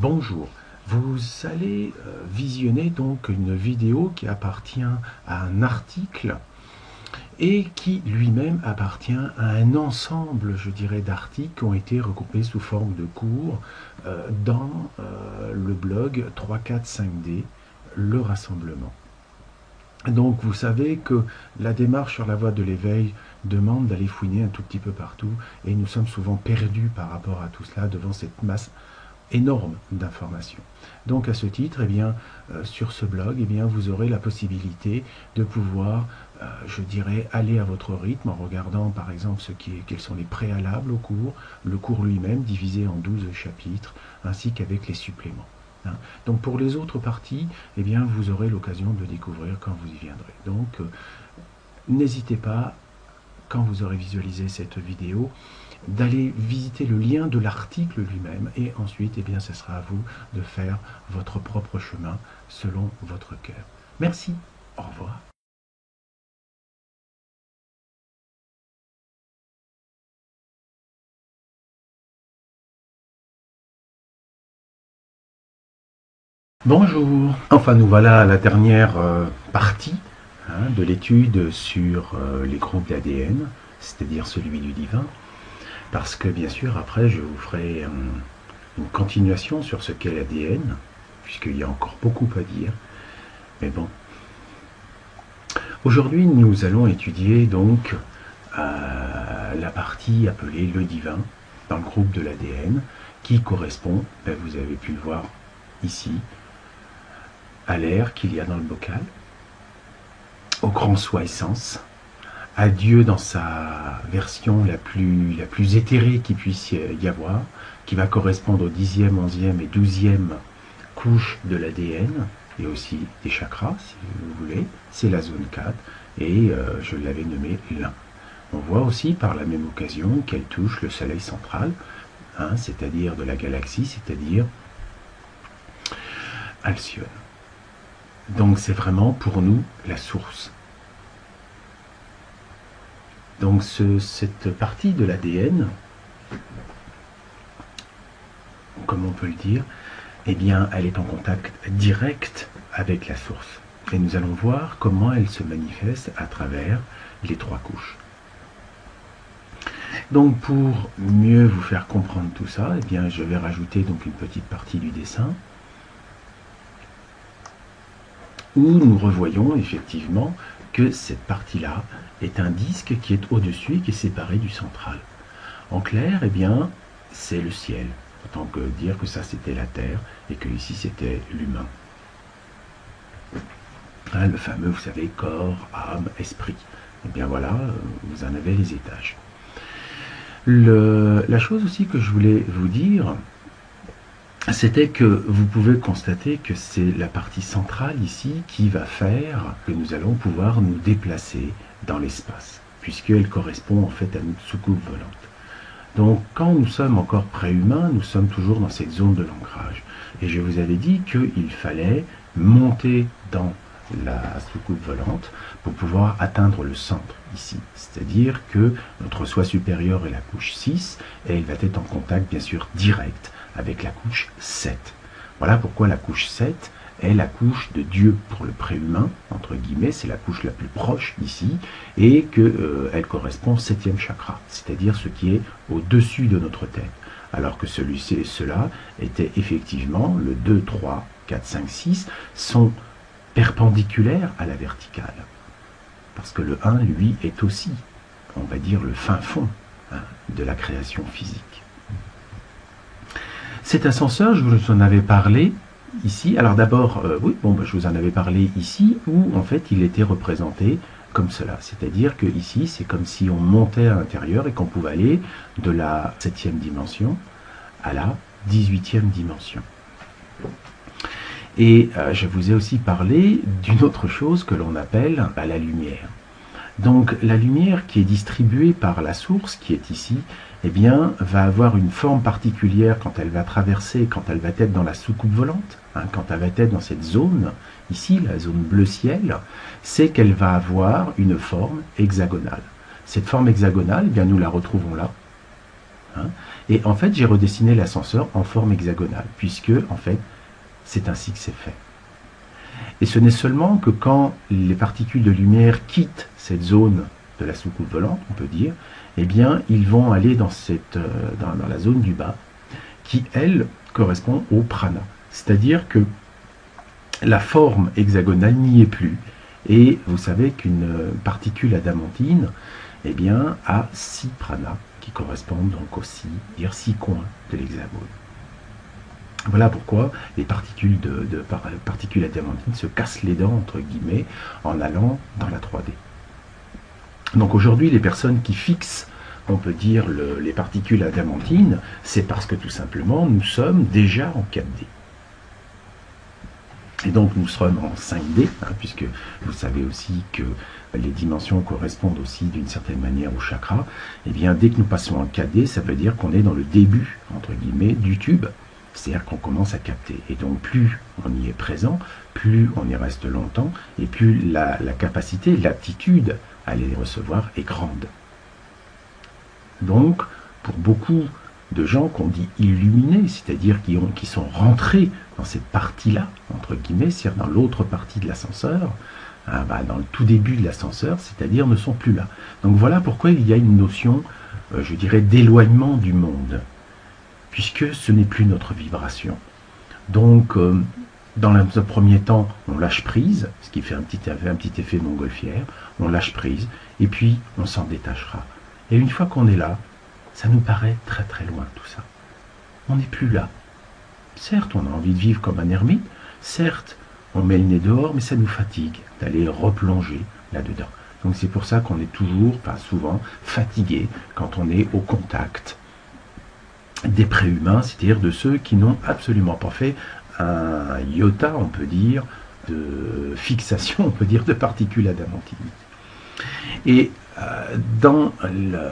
Bonjour, vous allez visionner donc une vidéo qui appartient à un article et qui lui-même appartient à un ensemble, je dirais, d'articles qui ont été regroupés sous forme de cours dans le blog 345D, le rassemblement. Donc vous savez que la démarche sur la voie de l'éveil demande d'aller fouiner un tout petit peu partout et nous sommes souvent perdus par rapport à tout cela devant cette masse énorme d'informations. Donc à ce titre, eh bien, sur ce blog, eh bien, vous aurez la possibilité de pouvoir, je dirais, aller à votre rythme en regardant par exemple quels sont les préalables au cours, le cours lui-même divisé en 12 chapitres, ainsi qu'avec les suppléments. Donc pour les autres parties, eh bien, vous aurez l'occasion de découvrir quand vous y viendrez. Donc n'hésitez pas, quand vous aurez visualisé cette vidéo, d'aller visiter le lien de l'article lui-même et ensuite, eh bien, ce sera à vous de faire votre propre chemin selon votre cœur. Merci, au revoir. Bonjour. Enfin, nous voilà à la dernière partie de l'étude sur les groupes d'ADN, c'est-à-dire celui du divin, parce que bien sûr, après, je vous ferai une continuation sur ce qu'est l'ADN, puisqu'il y a encore beaucoup à dire. Mais bon. Aujourd'hui, nous allons étudier donc la partie appelée le divin dans le groupe de l'ADN, qui correspond, vous avez pu le voir ici, à l'air qu'il y a dans le bocal, au grand soi essence, à Dieu dans sa version la plus éthérée qu'il puisse y avoir, qui va correspondre au 10e, 11e et 12e couche de l'ADN, et aussi des chakras, si vous voulez. C'est la zone 4, et je l'avais nommé l'un. On voit aussi par la même occasion qu'elle touche le soleil central, c'est-à-dire de la galaxie, c'est-à-dire Alcyone. Donc c'est vraiment pour nous la source. Donc cette partie de l'ADN, comme on peut le dire, eh bien, elle est en contact direct avec la source. Et nous allons voir comment elle se manifeste à travers les 3 couches. Donc pour mieux vous faire comprendre tout ça, eh bien, je vais rajouter donc une petite partie du dessin où nous revoyons effectivement que cette partie-là est un disque qui est au-dessus et qui est séparé du central. En clair, eh bien, c'est le ciel. Autant que dire que ça c'était la terre et que ici c'était l'humain. Le fameux, vous savez, corps, âme, esprit. Et bien voilà, vous en avez les étages. La chose aussi que je voulais vous dire, c'était que vous pouvez constater que c'est la partie centrale ici qui va faire que nous allons pouvoir nous déplacer dans l'espace, puisqu'elle correspond en fait à notre soucoupe volante. Donc quand nous sommes encore préhumains, nous sommes toujours dans cette zone de l'ancrage. Et je vous avais dit qu'il fallait monter dans la soucoupe volante pour pouvoir atteindre le centre ici. C'est-à-dire que notre soi supérieur est la couche 6 et elle va être en contact bien sûr direct avec la couche 7. Voilà pourquoi la couche 7 est la couche de Dieu pour le préhumain, entre guillemets, c'est la couche la plus proche ici, et qu'elle correspond au 7e chakra, c'est-à-dire ce qui est au-dessus de notre tête. Alors que cela était effectivement le 2, 3, 4, 5, 6 sont perpendiculaires à la verticale. Parce que le 1, lui, est aussi, on va dire, le fin fond de la création physique. Cet ascenseur, je vous en avais parlé ici. Alors d'abord, oui, je vous en avais parlé ici, où en fait il était représenté comme cela. C'est-à-dire que ici, c'est comme si on montait à l'intérieur et qu'on pouvait aller de la 7e dimension à la 18e dimension. Et je vous ai aussi parlé d'une autre chose que l'on appelle la lumière. Donc la lumière qui est distribuée par la source, qui est ici, eh bien, va avoir une forme particulière quand elle va traverser, quand elle va être dans la soucoupe volante, quand elle va être dans cette zone, ici, la zone bleu ciel, c'est qu'elle va avoir une forme hexagonale. Cette forme hexagonale, eh bien, nous la retrouvons là, hein. Et en fait, j'ai redessiné l'ascenseur en forme hexagonale, puisque, en fait, c'est ainsi que c'est fait. Et ce n'est seulement que quand les particules de lumière quittent cette zone de la soucoupe volante, on peut dire, eh bien, ils vont aller dans la zone du bas, qui, elle, correspond au prana. C'est-à-dire que la forme hexagonale n'y est plus. Et vous savez qu'une particule adamantine, eh bien, a 6 pranas, qui correspondent donc aussi, dire 6 coins de l'hexagone. Voilà pourquoi les particules particules adamantines se cassent les dents, entre guillemets, en allant dans la 3D. Donc aujourd'hui, les personnes qui fixent, on peut dire, les particules adamantines, c'est parce que tout simplement, nous sommes déjà en 4D. Et donc nous sommes en 5D, hein, puisque vous savez aussi que les dimensions correspondent aussi d'une certaine manière au chakra. Et bien dès que nous passons en 4D, ça veut dire qu'on est dans le début, entre guillemets, du tube. C'est-à-dire qu'on commence à capter. Et donc plus on y est présent, plus on y reste longtemps, et plus la capacité, l'aptitude à les recevoir est grande. Donc, pour beaucoup de gens qu'on dit illuminés, c'est-à-dire qui sont rentrés dans cette partie-là, entre guillemets, c'est-à-dire dans l'autre partie de l'ascenseur, dans le tout début de l'ascenseur, c'est-à-dire ne sont plus là. Donc voilà pourquoi il y a une notion, je dirais, d'éloignement du monde, puisque ce n'est plus notre vibration. Donc, dans un premier temps, on lâche prise, ce qui fait un petit effet montgolfière, on lâche prise, et puis on s'en détachera. Et une fois qu'on est là, ça nous paraît très très loin tout ça. On n'est plus là. Certes, on a envie de vivre comme un ermite, certes, on met le nez dehors, mais ça nous fatigue d'aller replonger là-dedans. Donc c'est pour ça qu'on est toujours, enfin souvent, fatigué quand on est au contact des préhumains, c'est-à-dire de ceux qui n'ont absolument pas fait un iota, on peut dire, de fixation, on peut dire, de particules adamantines. Et dans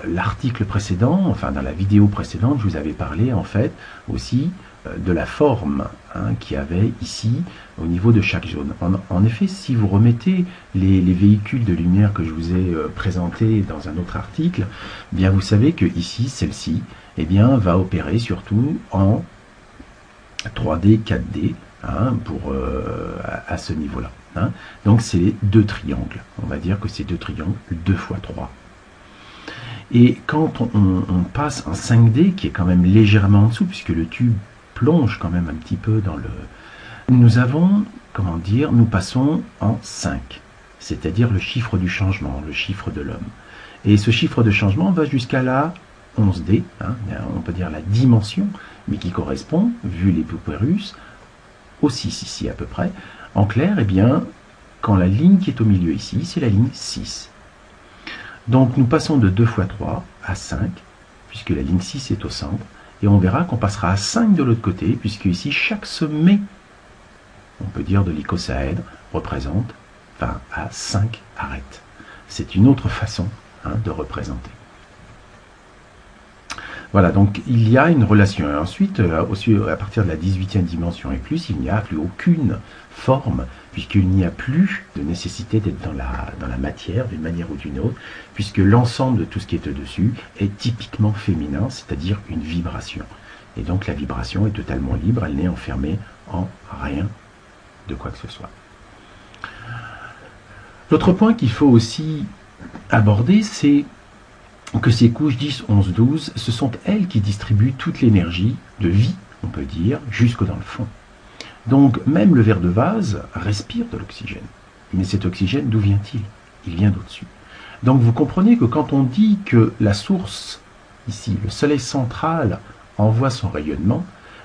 l'article précédent, enfin dans la vidéo précédente, je vous avais parlé en fait aussi de la forme qu'il y avait ici au niveau de chaque zone. En effet, si vous remettez les véhicules de lumière que je vous ai présentés dans un autre article, eh bien vous savez que ici, celle-ci, eh bien, va opérer surtout en 3D, 4D, à ce niveau-là. Donc c'est les 2 triangles. On va dire que c'est 2 triangles, 2 fois 3. Et quand on passe en 5D, qui est quand même légèrement en dessous, puisque le tube plonge quand même un petit peu dans le... Nous avons, comment dire, nous passons en 5, c'est-à-dire le chiffre du changement, le chiffre de l'homme. Et ce chiffre de changement va jusqu'à la 11D, on peut dire la dimension, mais qui correspond, vu les paupérus, au 6 ici à peu près. En clair, eh bien, quand la ligne qui est au milieu ici, c'est la ligne 6. Donc nous passons de 2 fois 3 à 5, puisque la ligne 6 est au centre, et on verra qu'on passera à 5 de l'autre côté, puisque ici, chaque sommet, on peut dire de l'icosaèdre, représente, enfin, à 5 arêtes. C'est une autre façon de représenter. Voilà, donc il y a une relation. Et ensuite, à partir de la 18e dimension et plus, il n'y a plus aucune forme, puisqu'il n'y a plus de nécessité d'être dans la matière, d'une manière ou d'une autre, puisque l'ensemble de tout ce qui est au-dessus est typiquement féminin, c'est-à-dire une vibration. Et donc la vibration est totalement libre, elle n'est enfermée en rien de quoi que ce soit. L'autre point qu'il faut aussi aborder, c'est que ces couches 10, 11, 12, ce sont elles qui distribuent toute l'énergie de vie, on peut dire, jusque dans le fond. Donc même le verre de vase respire de l'oxygène. Mais cet oxygène, d'où vient-il? Il vient d'au-dessus. Donc vous comprenez que quand on dit que la source, ici, le soleil central, envoie son rayonnement,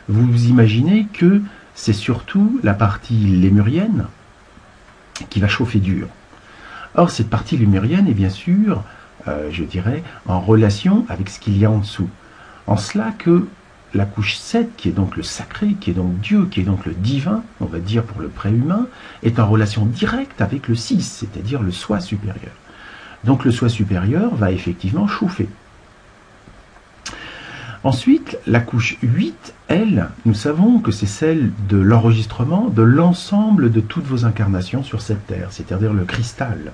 vous imaginez que c'est surtout la partie lémurienne qui va chauffer dur. Or, cette partie lémurienne est bien sûr, je dirais, en relation avec ce qu'il y a en dessous. En cela que la couche 7, qui est donc le sacré, qui est donc Dieu, qui est donc le divin, on va dire pour le préhumain, est en relation directe avec le 6, c'est-à-dire le soi supérieur. Donc le soi supérieur va effectivement chauffer. Ensuite, la couche 8, elle, nous savons que c'est celle de l'enregistrement de l'ensemble de toutes vos incarnations sur cette terre, c'est-à-dire le cristal,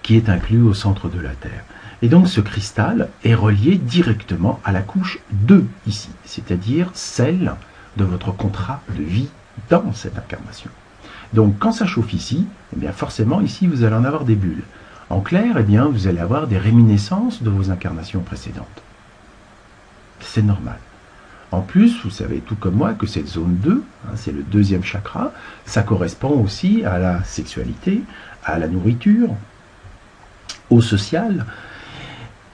qui est inclus au centre de la Terre. Et donc ce cristal est relié directement à la couche 2 ici, c'est-à-dire celle de votre contrat de vie dans cette incarnation. Donc quand ça chauffe ici, eh bien forcément ici vous allez en avoir des bulles. En clair, eh bien, vous allez avoir des réminiscences de vos incarnations précédentes. C'est normal. En plus, vous savez tout comme moi que cette zone 2, c'est le deuxième chakra, ça correspond aussi à la sexualité, à la nourriture, au social,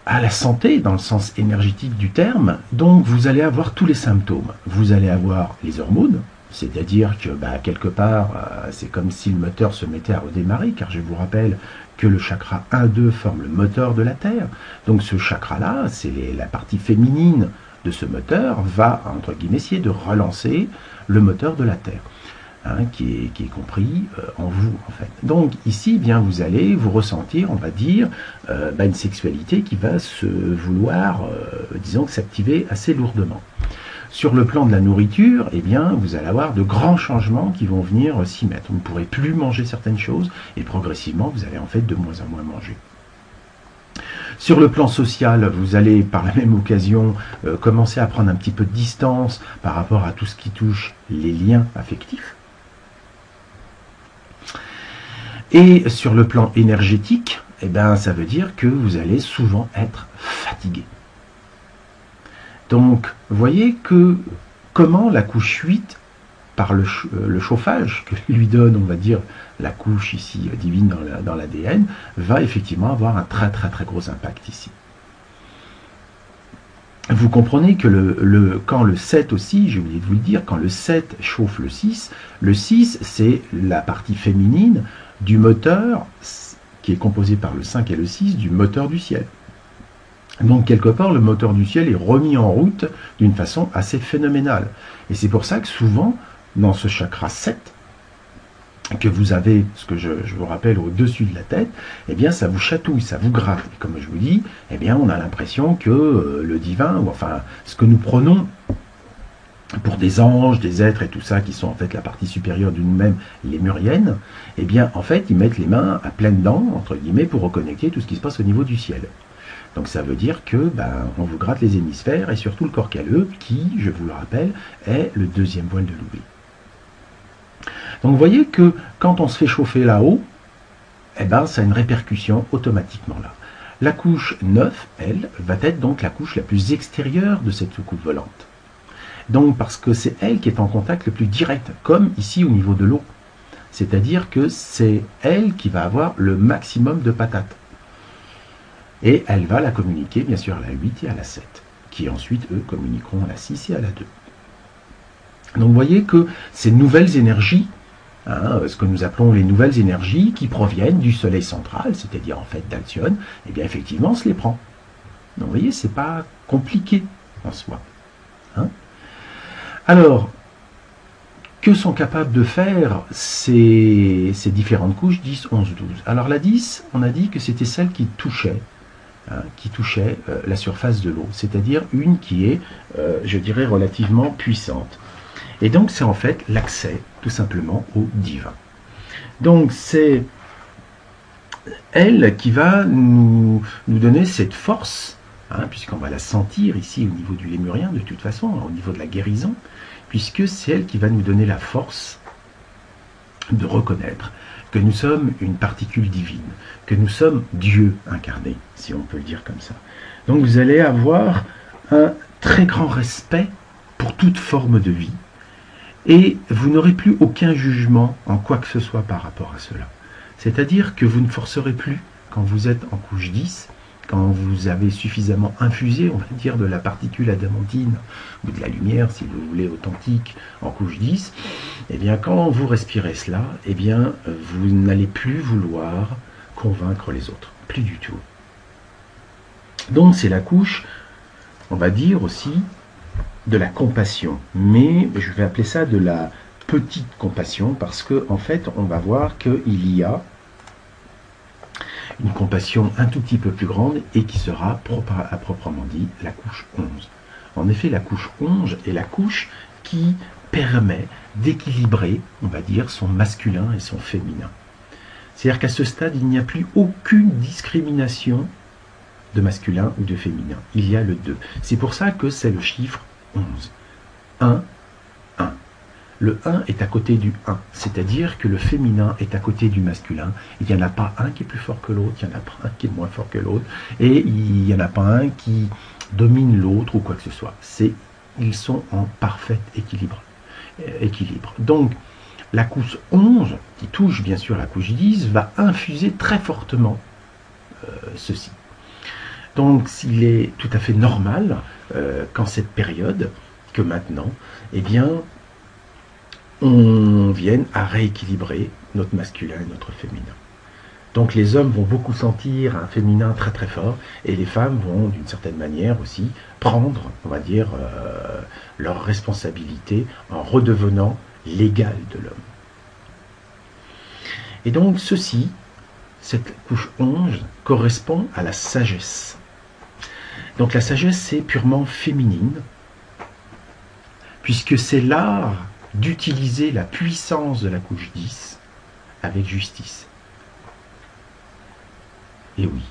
à la santé dans le sens énergétique du terme. Donc vous allez avoir tous les symptômes. Vous allez avoir les hormones, c'est-à-dire que quelque part, c'est comme si le moteur se mettait à redémarrer, car je vous rappelle que le chakra 1-2 forme le moteur de la Terre. Donc ce chakra-là, c'est la partie féminine de ce moteur, va, entre guillemets, essayer de relancer le moteur de la Terre. Qui est compris en vous, en fait. Donc ici, bien, vous allez vous ressentir, on va dire, une sexualité qui va se vouloir, disons, s'activer assez lourdement. Sur le plan de la nourriture, eh bien, vous allez avoir de grands changements qui vont venir s'y mettre. Vous ne pourrez plus manger certaines choses, et progressivement, vous allez en fait de moins en moins manger. Sur le plan social, vous allez par la même occasion commencer à prendre un petit peu de distance par rapport à tout ce qui touche les liens affectifs. Et sur le plan énergétique, eh ben, ça veut dire que vous allez souvent être fatigué. Donc, vous voyez que comment la couche 8, par le chauffage que lui donne, on va dire, la couche ici divine dans l'ADN, va effectivement avoir un très gros impact ici. Vous comprenez que quand le 7 aussi, j'ai oublié de vous le dire, quand le 7 chauffe le 6 c'est la partie féminine du moteur qui est composé par le 5 et le 6 du moteur du ciel. Donc quelque part le moteur du ciel est remis en route d'une façon assez phénoménale. Et c'est pour ça que souvent dans ce chakra 7 que vous avez, ce que je vous rappelle au-dessus de la tête, eh bien ça vous chatouille, ça vous gratte. Et comme je vous dis, eh bien on a l'impression que le divin, ou enfin ce que nous prenons pour des anges, des êtres et tout ça, qui sont en fait la partie supérieure de nous-mêmes, les muriennes, eh bien en fait ils mettent les mains à pleines dents, entre guillemets, pour reconnecter tout ce qui se passe au niveau du ciel. Donc ça veut dire que on vous gratte les hémisphères et surtout le corps calleux, qui, je vous le rappelle, est le deuxième voile de l'oubli. Donc vous voyez que quand on se fait chauffer là-haut, eh ben ça a une répercussion automatiquement là. La couche 9, elle, va être donc la couche la plus extérieure de cette soucoupe volante. Donc parce que c'est elle qui est en contact le plus direct, comme ici au niveau de l'eau. C'est-à-dire que c'est elle qui va avoir le maximum de patates. Et elle va la communiquer bien sûr à la 8 et à la 7, qui ensuite, eux, communiqueront à la 6 et à la 2. Donc vous voyez que ces nouvelles énergies, ce que nous appelons les nouvelles énergies qui proviennent du soleil central, c'est-à-dire en fait d'Alcyone, eh bien effectivement on se les prend. Donc vous voyez, c'est pas compliqué en soi. Alors, que sont capables de faire ces différentes couches 10, 11, 12 ? Alors la 10, on a dit que c'était celle qui touchait la surface de l'eau, c'est-à-dire une qui est, je dirais, relativement puissante. Et donc c'est en fait l'accès tout simplement au divin. Donc c'est elle qui va nous donner cette force, puisqu'on va la sentir ici au niveau du lémurien de toute façon, au niveau de la guérison, puisque c'est elle qui va nous donner la force de reconnaître que nous sommes une particule divine, que nous sommes Dieu incarné, si on peut le dire comme ça. Donc vous allez avoir un très grand respect pour toute forme de vie, et vous n'aurez plus aucun jugement en quoi que ce soit par rapport à cela. C'est-à-dire que vous ne forcerez plus, quand vous êtes en couche 10, quand vous avez suffisamment infusé, on va dire, de la particule adamantine, ou de la lumière, si vous voulez, authentique, en couche 10, eh bien, quand vous respirez cela, eh bien, vous n'allez plus vouloir convaincre les autres. Plus du tout. Donc, c'est la couche, on va dire aussi, de la compassion. Mais je vais appeler ça de la petite compassion, parce que en fait, on va voir qu'il y a une compassion un tout petit peu plus grande et qui sera à proprement dit la couche 11. En effet, la couche 11 est la couche qui permet d'équilibrer, on va dire, son masculin et son féminin. C'est-à-dire qu'à ce stade, il n'y a plus aucune discrimination de masculin ou de féminin. Il y a le 2. C'est pour ça que c'est le chiffre 11. 1, 1. Le 1 est à côté du 1, c'est-à-dire que le féminin est à côté du masculin. Il n'y en a pas un qui est plus fort que l'autre, il n'y en a pas un qui est moins fort que l'autre, et il n'y en a pas un qui domine l'autre ou quoi que ce soit. Ils sont en parfait équilibre. Donc, la couche 11, qui touche bien sûr la couche 10, va infuser très fortement ceci. Donc, s'il est tout à fait normal qu'en cette période, que maintenant, eh bien, on vienne à rééquilibrer notre masculin et notre féminin. Donc les hommes vont beaucoup sentir un féminin très très fort, et les femmes vont d'une certaine manière aussi prendre, on va dire, leur responsabilité en redevenant l'égal de l'homme. Et donc ceci, cette couche 11, correspond à la sagesse. Donc la sagesse, c'est purement féminine, puisque c'est l'art d'utiliser la puissance de la couche 10 avec justice. Et oui,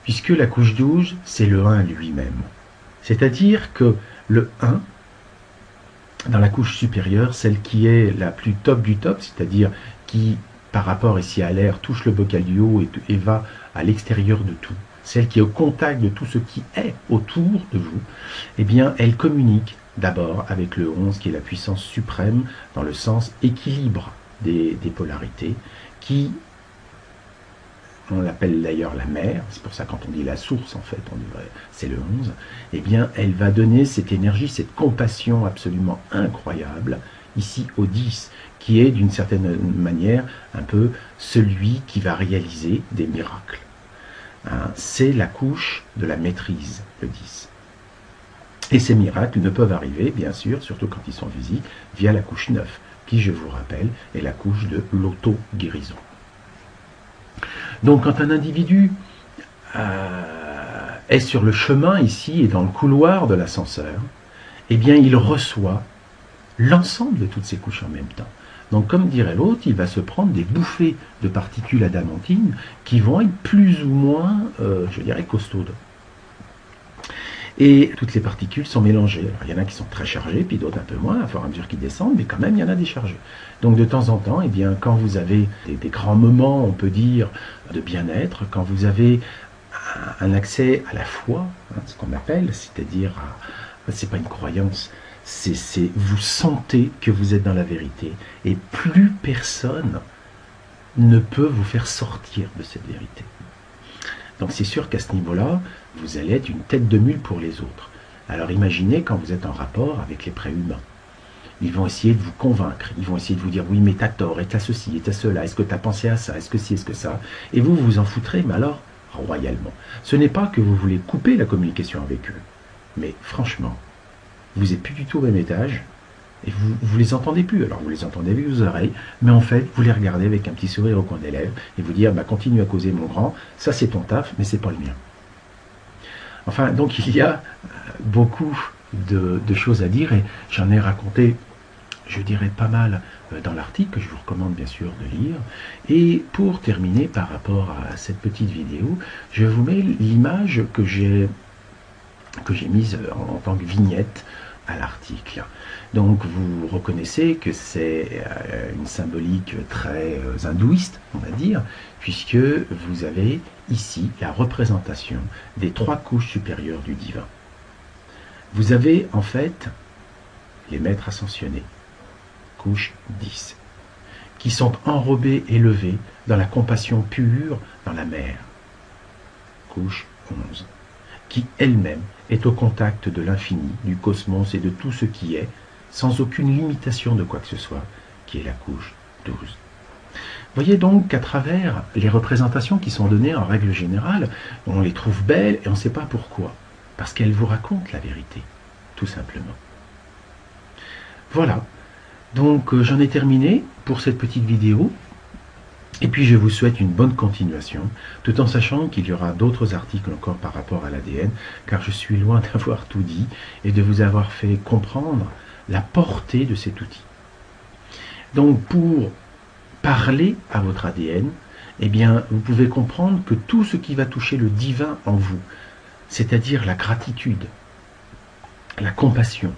puisque la couche 12, c'est le 1 lui-même. C'est-à-dire que le 1, dans la couche supérieure, celle qui est la plus top du top, c'est-à-dire qui, par rapport ici à l'air, touche le bocal du haut et va à l'extérieur de tout, celle qui est au contact de tout ce qui est autour de vous, eh bien, elle communique d'abord avec le 11, qui est la puissance suprême, dans le sens équilibre des polarités, qui, on l'appelle d'ailleurs la mère, c'est pour ça quand on dit la source, en fait, c'est le 11, eh bien, elle va donner cette énergie, cette compassion absolument incroyable, ici au 10, qui est d'une certaine manière un peu celui qui va réaliser des miracles. Hein, c'est la couche de la maîtrise, le 10. Et ces miracles ne peuvent arriver, bien sûr, surtout quand ils sont physiques, via la couche 9, qui, je vous rappelle, est la couche de l'auto-guérison. Donc, quand un individu est sur le chemin ici et dans le couloir de l'ascenseur, eh bien, il reçoit l'ensemble de toutes ces couches en même temps. Donc, comme dirait l'autre, il va se prendre des bouffées de particules adamantines qui vont être plus ou moins, je dirais, costaudes. Et toutes les particules sont mélangées. Alors, il y en a qui sont très chargées, puis d'autres un peu moins, à fur et à mesure qu'ils descendent, mais quand même, il y en a des chargées. Donc, de temps en temps, eh bien, quand vous avez des grands moments, on peut dire, de bien-être, quand vous avez un accès à la foi, hein, ce qu'on appelle, c'est-à-dire, c'est pas une croyance, vous sentez que vous êtes dans la vérité, et plus personne ne peut vous faire sortir de cette vérité. Donc c'est sûr qu'à ce niveau-là, vous allez être une tête de mule pour les autres. Alors imaginez quand vous êtes en rapport avec les préhumains. Ils vont essayer de vous convaincre, ils vont essayer de vous dire « oui, mais t'as tort, et t'as ceci, et t'as cela, est-ce que t'as pensé à ça, est-ce que ci, est-ce que ça ?» Et vous vous en foutrez, mais alors, royalement. Ce n'est pas que vous voulez couper la communication avec eux, mais franchement, vous n'êtes plus du tout au même étage, et vous les entendez plus. Alors vous les entendez avec vos oreilles, mais en fait, vous les regardez avec un petit sourire au coin des lèvres, et vous dire bah, « continue à causer mon grand, ça c'est ton taf, mais c'est pas le mien. » Enfin, donc il y a beaucoup de choses à dire, et j'en ai raconté, je dirais pas mal dans l'article, que je vous recommande bien sûr de lire. Et pour terminer par rapport à cette petite vidéo, je vous mets l'image que j'ai mise en tant que vignette à l'article. Donc vous reconnaissez que c'est une symbolique très hindouiste, on va dire, puisque vous avez ici la représentation des 3 couches supérieures du divin. Vous avez en fait les maîtres ascensionnés, couche 10, qui sont enrobés, élevés dans la compassion pure dans la mer, couche 11, qui elle-même est au contact de l'infini, du cosmos et de tout ce qui est, sans aucune limitation de quoi que ce soit, qui est la couche 12. Voyez donc qu'à travers les représentations qui sont données en règle générale, on les trouve belles et on ne sait pas pourquoi, parce qu'elles vous racontent la vérité, tout simplement. Voilà, donc j'en ai terminé pour cette petite vidéo. Et puis je vous souhaite une bonne continuation, tout en sachant qu'il y aura d'autres articles encore par rapport à l'ADN, car je suis loin d'avoir tout dit et de vous avoir fait comprendre la portée de cet outil. Donc pour parler à votre ADN, eh bien, vous pouvez comprendre que tout ce qui va toucher le divin en vous, c'est-à-dire la gratitude, la compassion,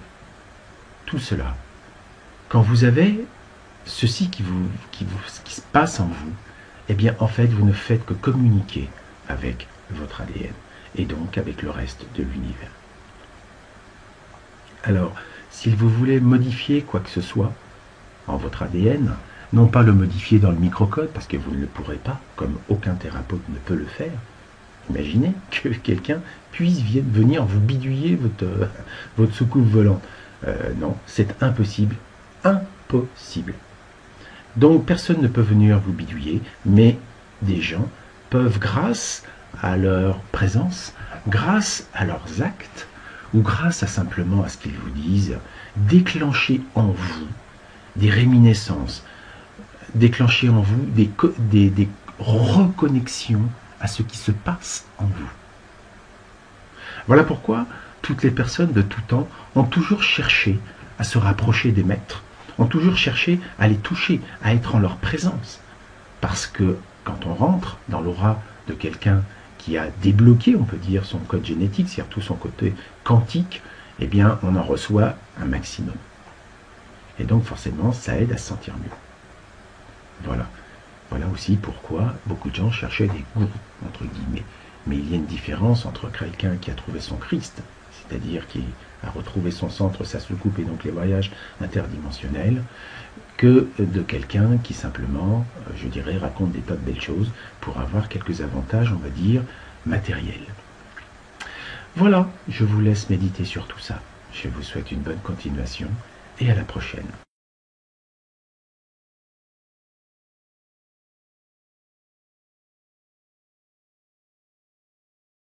tout cela, quand vous avez ceci qui se passe en vous, eh bien, en fait, vous ne faites que communiquer avec votre ADN et donc avec le reste de l'univers. Alors, si vous voulez modifier quoi que ce soit en votre ADN, non pas le modifier dans le microcode, parce que vous ne le pourrez pas, comme aucun thérapeute ne peut le faire. Imaginez que quelqu'un puisse venir vous bidouiller votre soucoupe volante. Non, c'est impossible. Impossible. Donc personne ne peut venir vous bidouiller, mais des gens peuvent, grâce à leur présence, grâce à leurs actes, ou grâce à simplement à ce qu'ils vous disent, déclencher en vous des réminiscences, déclencher en vous des reconnexions à ce qui se passe en vous. Voilà pourquoi toutes les personnes de tout temps ont toujours cherché à se rapprocher des maîtres, ont toujours cherché à les toucher, à être en leur présence. Parce que quand on rentre dans l'aura de quelqu'un qui a débloqué, on peut dire, son code génétique, c'est-à-dire tout son côté quantique, eh bien, on en reçoit un maximum. Et donc, forcément, ça aide à se sentir mieux. Voilà. Voilà aussi pourquoi beaucoup de gens cherchaient des gourous, entre guillemets. Mais il y a une différence entre quelqu'un qui a trouvé son Christ, c'est-à-dire qui a retrouvé son centre, sa soucoupe et donc les voyages interdimensionnels, que de quelqu'un qui simplement, je dirais, raconte des tas de belles choses pour avoir quelques avantages, on va dire, matériels. Voilà, je vous laisse méditer sur tout ça. Je vous souhaite une bonne continuation et à la prochaine.